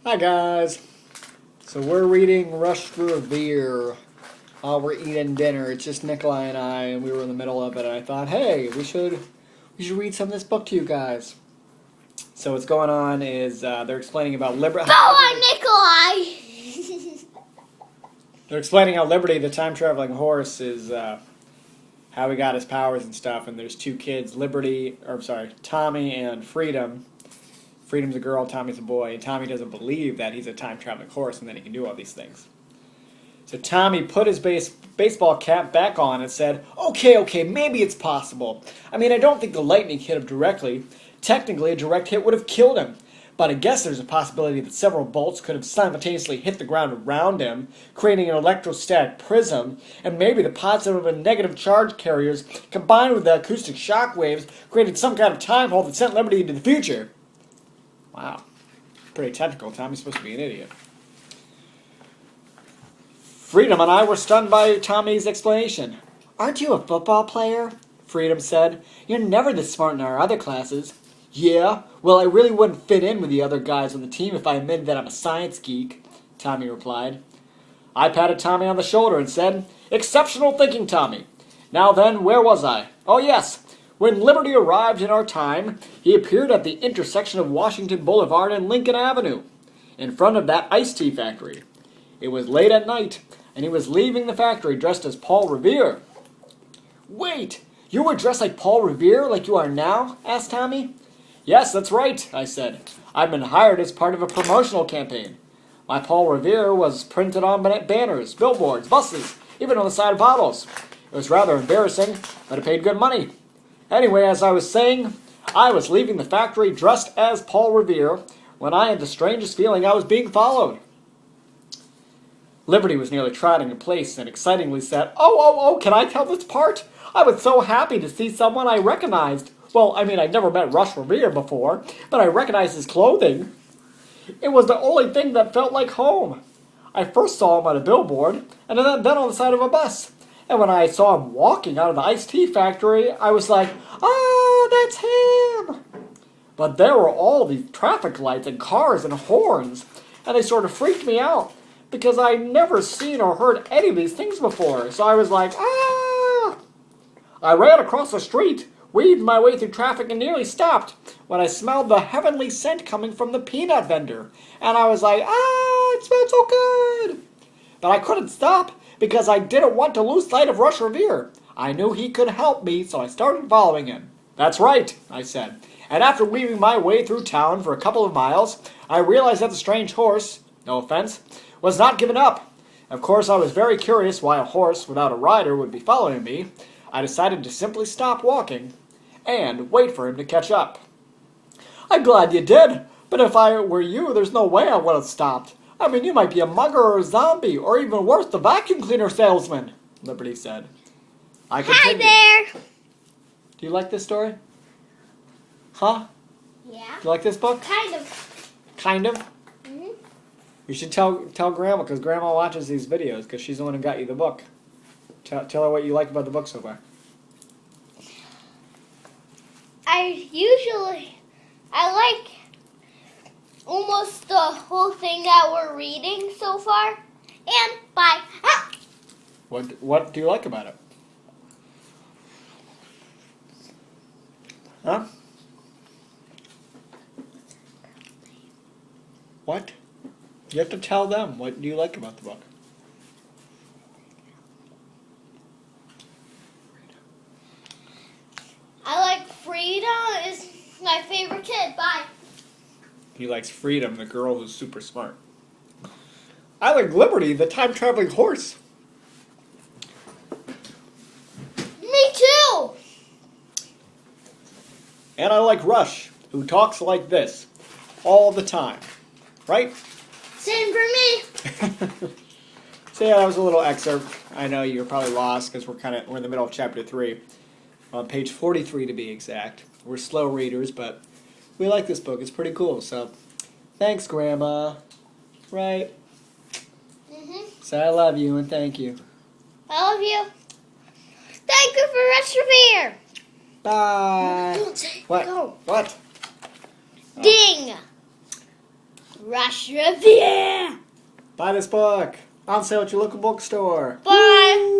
Hi guys. So we're reading Revere while we're eating dinner. It's just Nikolai and I, and we were in the middle of it. And I thought, hey, we should read some of this book to you guys. So what's going on is they're explaining about liberty. Go on, Nikolai. They're explaining how Liberty, the time traveling horse, is how he got his powers and stuff. And there's two kids, Tommy and Freedom. Freedom's a girl, Tommy's a boy, and Tommy doesn't believe that he's a time-traveling horse and that he can do all these things. So Tommy put his baseball cap back on and said, okay, maybe it's possible. I mean, I don't think the lightning hit him directly. Technically, a direct hit would have killed him. But I guess there's a possibility that several bolts could have simultaneously hit the ground around him, creating an electrostatic prism, and maybe the positive and negative charge carriers, combined with the acoustic shock waves, created some kind of time hole that sent Liberty into the future. Wow. Pretty technical. Tommy's supposed to be an idiot. Freedom and I were stunned by Tommy's explanation. Aren't you a football player? Freedom said. You're never this smart in our other classes. Yeah? Well, I really wouldn't fit in with the other guys on the team if I admitted that I'm a science geek, Tommy replied. I patted Tommy on the shoulder and said, Exceptional thinking, Tommy. Now then, where was I? Oh, yes. When Liberty arrived in our time, he appeared at the intersection of Washington Boulevard and Lincoln Avenue, in front of that iced tea factory. It was late at night, and he was leaving the factory dressed as Paul Revere. Wait, you were dressed like Paul Revere, like you are now? Asked Tommy. Yes, that's right, I said. I've been hired as part of a promotional campaign. My Paul Revere was printed on banners, billboards, buses, even on the side of bottles. It was rather embarrassing, but it paid good money. Anyway, as I was saying, I was leaving the factory dressed as Paul Revere when I had the strangest feeling I was being followed. Liberty was nearly trotting in place and excitingly said, Oh, can I tell this part? I was so happy to see someone I recognized. Well, I mean, I'd never met Revere before, but I recognized his clothing. It was the only thing that felt like home. I first saw him on a billboard, and then on the side of a bus. And when I saw him walking out of the iced tea factory, I was like, that's him! But there were all these traffic lights and cars and horns, and they sort of freaked me out, because I'd never seen or heard any of these things before. So I was like, ah! I ran across the street, weaved my way through traffic, and nearly stopped when I smelled the heavenly scent coming from the peanut vendor. And I was like, it smells so good! But I couldn't stop, because I didn't want to lose sight of Revere. I knew he could help me, so I started following him. That's right, I said. And after weaving my way through town for a couple of miles, I realized that the strange horse, no offense, was not giving up. Of course, I was very curious why a horse without a rider would be following me. I decided to simply stop walking and wait for him to catch up. I'm glad you did, but if I were you, there's no way I would have stopped. I mean, you might be a mugger or a zombie, or even worse, the vacuum cleaner salesman, Liberty said. I continued. Hi there. Do you like this story? Huh? Yeah. Do you like this book? Kind of. Kind of? Mm-hmm. You should tell Grandma, because Grandma watches these videos, because she's the one who got you the book. Tell her what you like about the book so far. I like almost the whole thing that we're reading so far. And bye. Ah! What do you like about it? Huh? What? You have to tell them. What do you like about the book? I like Frida is my favorite kid. Bye. He likes Freedom, the girl who's super smart. I like Liberty, the time-traveling horse. Me too. And I like Rush, who talks like this all the time. Right? Same for me. So yeah, that was a little excerpt. I know you're probably lost because we're in the middle of chapter 3. On page 43 to be exact. We're slow readers, but we like this book. It's pretty cool. So, thanks, Grandma. Right? Mm-hmm. So I love you and thank you. I love you. Thank you for Revere. Bye. Don't say What? no. What? Ding. Rush Revere! Buy this book. On sale at your local bookstore. Bye!